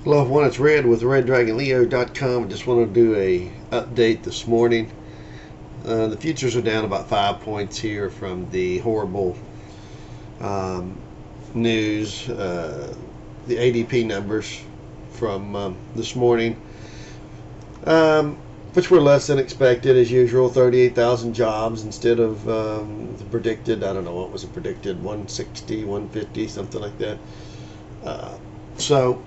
Hello everyone, it's Red with RedDragonLeo.com. I just want to do a update this morning. The futures are down about 5 points here from the horrible news, the ADP numbers from this morning, which were less than expected as usual. 38,000 jobs instead of the predicted, I don't know, what was it predicted, 160, 150, something like that. So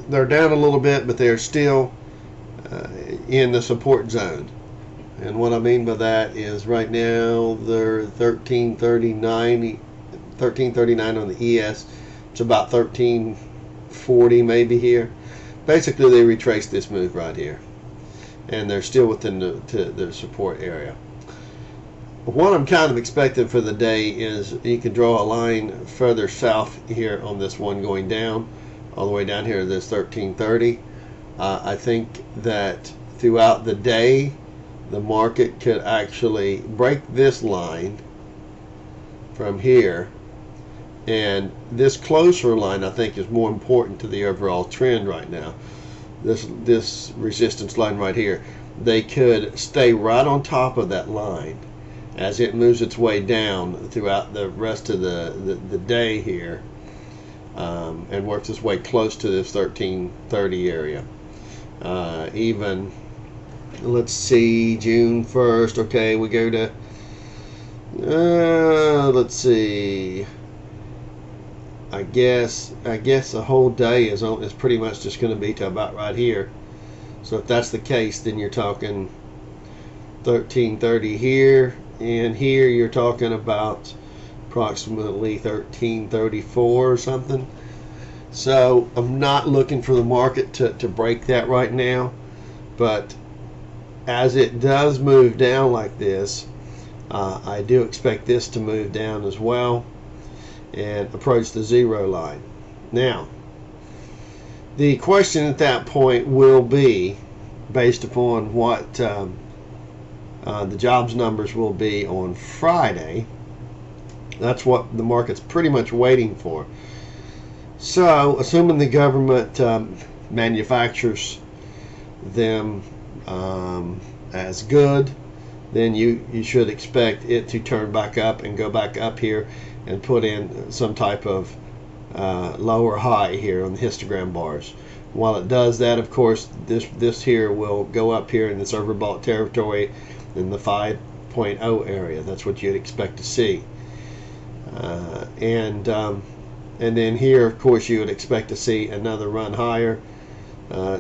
they're down a little bit, but they're still in the support zone. And what I mean by that is right now they're 1339 on the ES. It's about 1340 maybe here. Basically, they retraced this move right here, and they're still within the support area. What I'm kind of expecting for the day is you can draw a line further south here on this one going down, all the way down here to this 1330. I think that throughout the day the market could actually break this line from here, and this closer line I think is more important to the overall trend right now. This resistance line right here, they could stay right on top of that line as it moves its way down throughout the rest of the day here, and works its way close to this 1330 area. Even, let's see, June 1st, okay, we go to, let's see, I guess the whole day is pretty much just going to be to about right here. So if that's the case, then you're talking 1330 here, and here you're talking about approximately 1334 or something. So I'm not looking for the market to break that right now, but as it does move down like this, I do expect this to move down as well and approach the zero line. Now, the question at that point will be, based upon what the jobs numbers will be on Friday. That's what the market's pretty much waiting for. So, assuming the government manufactures them as good, then you should expect it to turn back up and go back up here and put in some type of lower high here on the histogram bars. While it does that, of course, this here will go up here in this overbought territory in the 5.0 area. That's what you'd expect to see. And then here, of course, you would expect to see another run higher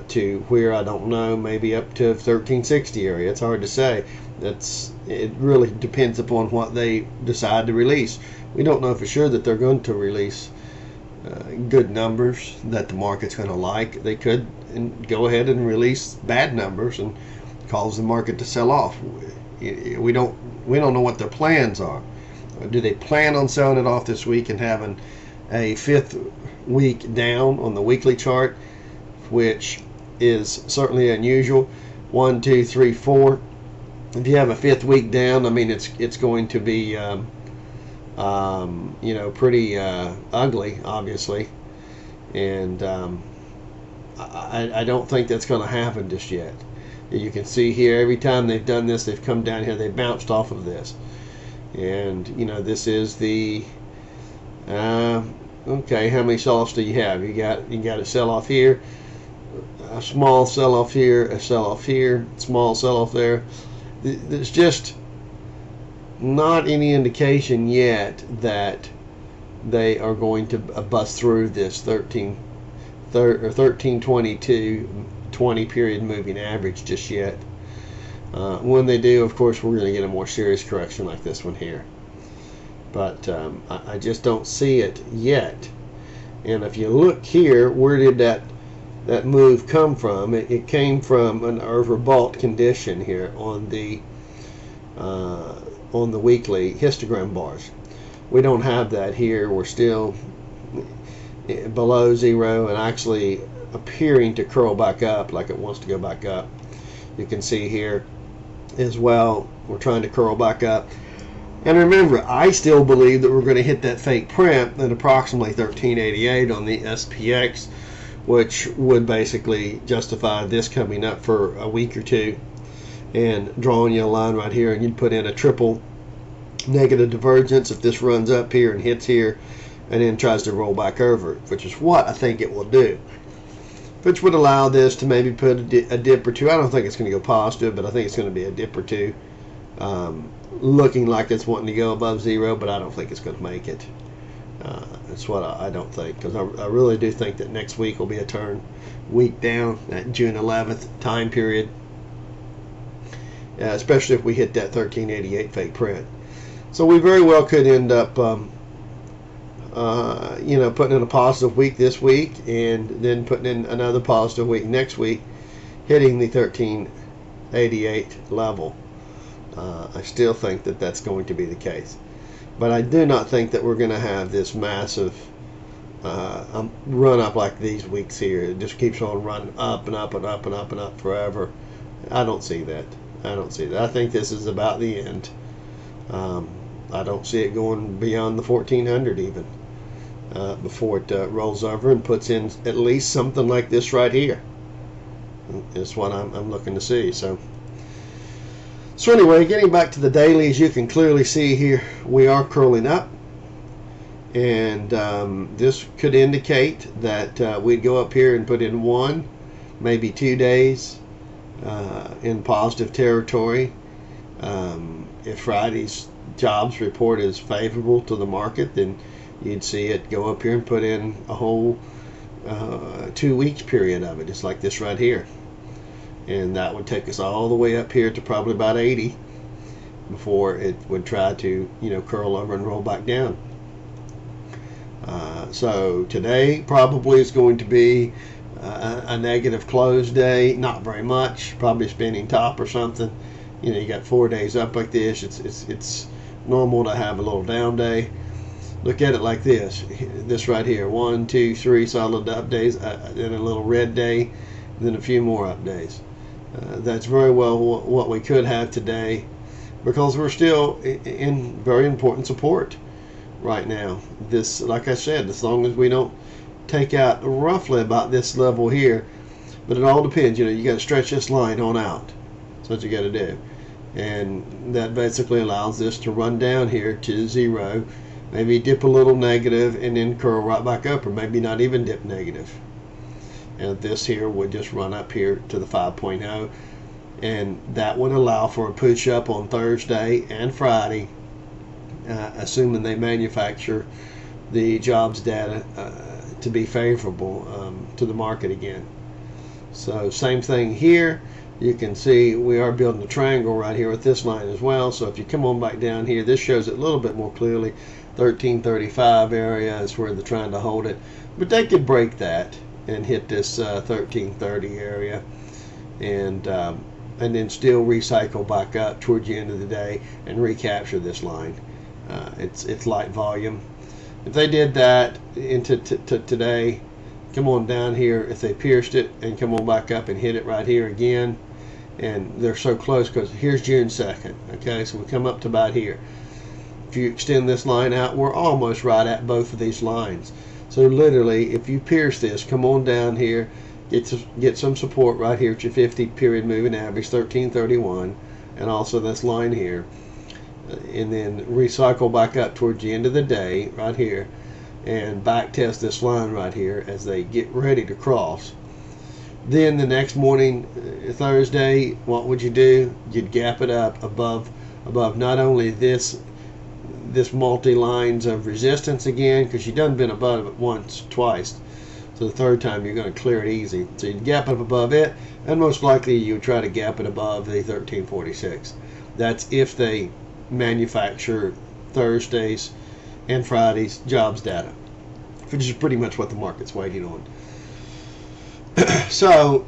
to where, I don't know, maybe up to 1360 area. It's hard to say. It really depends upon what they decide to release. We don't know for sure that they're going to release good numbers that the market's going to like. They could go ahead and release bad numbers and cause the market to sell off. We don't know what their plans are. Do they plan on selling it off this week and having a fifth week down on the weekly chart, which is certainly unusual? 1, 2, 3, 4. If you have a fifth week down, I mean, it's going to be pretty ugly, obviously, and I don't think that's going to happen just yet. You can see here, every time they've done this, they've come down here, they bounced off of this, and this is the okay, how many sell-offs do you have? You got a sell-off here, a small sell-off here, a sell-off here, small sell-off there. There's just not any indication yet that they are going to bust through this 1322-20 period moving average just yet. When they do, of course, we're going to get a more serious correction like this one here. But I just don't see it yet. And if you look here, where did that move come from? It came from an overbought condition here on the weekly histogram bars. We don't have that here. We're still below zero and actually appearing to curl back up like it wants to go back up. You can see here as well, we're trying to curl back up. And remember, I still believe that we're going to hit that fake print at approximately 1388 on the SPX, which would basically justify this coming up for a week or two and drawing you a line right here, and you'd put in a triple negative divergence if this runs up here and hits here and then tries to roll back over, which is what I think it will do, which would allow this to maybe put a dip or two. I don't think it's going to go positive, but I think it's going to be a dip or two, looking like it's wanting to go above zero, but I don't think it's going to make it. That's what I don't think, because I really do think that next week will be a turn week down, that June 11th time period, especially if we hit that 1388 fake print. So we very well could end up putting in a positive week this week and then putting in another positive week next week, hitting the 1388 level. I still think that that's going to be the case, but I do not think that we're going to have this massive run up like these weeks here. It just keeps on running up and up and up and up and up forever. I don't see that. I think this is about the end. I don't see it going beyond the 1400 even before it rolls over and puts in at least something like this right here. Is what I'm looking to see. So anyway, getting back to the dailies, you can clearly see here we are curling up, and this could indicate that we'd go up here and put in 1, maybe 2 days in positive territory. If Friday's jobs report is favorable to the market, then you'd see it go up here and put in a whole 2 weeks period of it, just like this right here, and that would take us all the way up here to probably about 80 before it would try to curl over and roll back down. So today probably is going to be a negative close day, not very much, probably spinning top or something. You got 4 days up like this. It's normal to have a little down day. Look at it like this right here, 1, 2, 3 solid up days, then a little red day, then a few more up days. That's very well what we could have today, because we're still in very important support right now. This, like I said, as long as we don't take out roughly about this level here, but it all depends. You got to stretch this line on out. That's what you got to do, and that basically allows this to run down here to zero, maybe dip a little negative and then curl right back up, or maybe not even dip negative. And this here would just run up here to the 5.0, and that would allow for a push up on Thursday and Friday, assuming they manufacture the jobs data to be favorable to the market again. So same thing here. You can see we are building a triangle right here with this line as well. So if you come on back down here, this shows it a little bit more clearly. 1335 area is where they're trying to hold it, but they could break that and hit this 1330 area, and then still recycle back up towards the end of the day and recapture this line. It's light volume. If they did that into today, come on down here, if they pierced it and come on back up and hit it right here again, and they're so close because here's June 2nd, okay, so we come up to about here. If you extend this line out, we're almost right at both of these lines. So literally, if you pierce this, come on down here, get some support right here at your 50 period moving average, 1331, and also this line here, and then recycle back up towards the end of the day right here, and back test this line right here as they get ready to cross. Then the next morning, Thursday, what would you do? You'd gap it up above not only this multi-lines of resistance again, because you've done been above it once, twice. So the third time you're going to clear it easy. So you'd gap up above it, and most likely you would try to gap it above the 1346. That's if they manufacture Thursdays and Fridays jobs data, which is pretty much what the market's waiting on. So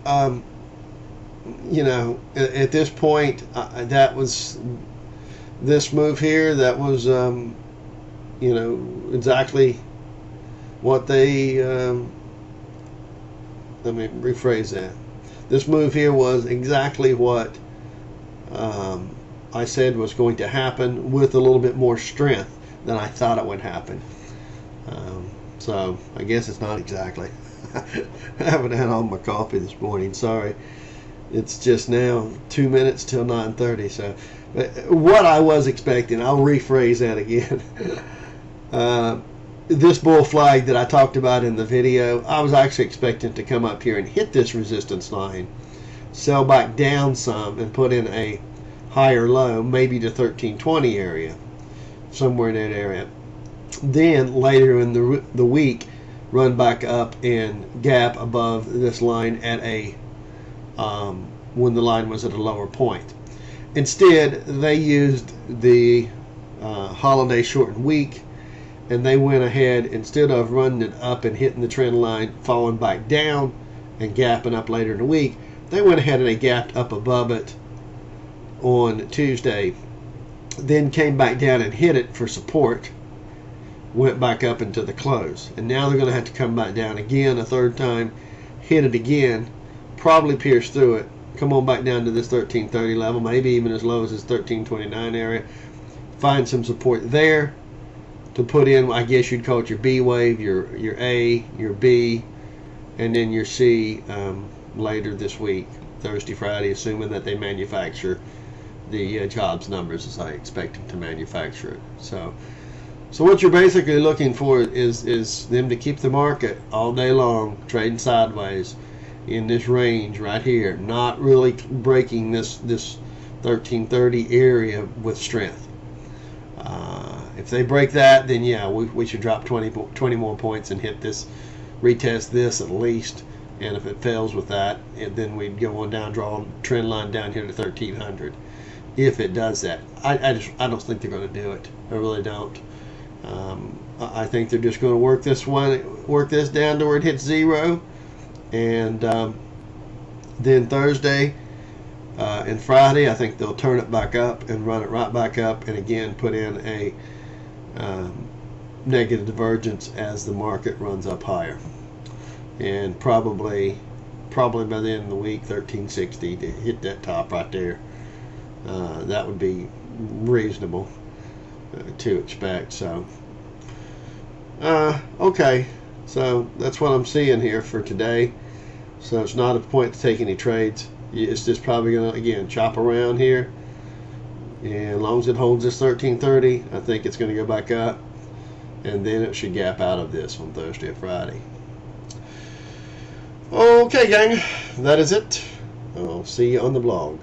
at this point, that was this move here. That was exactly what they let me rephrase that. This move here was exactly what I said was going to happen, with a little bit more strength than I thought it would happen. So I guess it's not exactly. I haven't had all my coffee this morning. Sorry. It's just now 2 minutes till 9:30. So, what I was expecting, I'll rephrase that again. This bull flag that I talked about in the video, I was actually expecting to come up here and hit this resistance line, sell back down some, and put in a higher low, maybe the 1320 area, somewhere in that area. Then later in the week, run back up and gap above this line at a when the line was at a lower point. Instead, they used the holiday shortened week, and they went ahead, instead of running it up and hitting the trend line, falling back down and gapping up later in the week, they went ahead and they gapped up above it on Tuesday, then came back down and hit it for support, went back up into the close, and now they're going to have to come back down again a third time, hit it again, probably pierce through it, come on back down to this 1330 level, maybe even as low as this 1329 area, find some support there to put in, I guess you'd call it your B wave, your A, your B, and then your C later this week, Thursday, Friday, assuming that they manufacture the jobs numbers as I expect them to manufacture it. So what you're basically looking for is them to keep the market all day long trading sideways in this range right here, not really breaking this 1330 area with strength. If they break that, then yeah, we should drop 20 more points and hit this, retest this at least. And if it fails with that, then we'd go on down, draw a trend line down here to 1300. If it does that, I don't think they're going to do it. I really don't. I think they're just going to work this down to where it hits zero, and then Thursday and Friday, I think they'll turn it back up and run it right back up, and again put in a negative divergence as the market runs up higher, and probably by the end of the week 1360 to hit that top right there. That would be reasonable to expect. So okay, so that's what I'm seeing here for today. So it's not a point to take any trades. It's just probably gonna again chop around here, and as long as it holds this 1330, I think it's gonna go back up, and then it should gap out of this on Thursday or Friday. Okay, gang, that is it. I'll see you on the blog.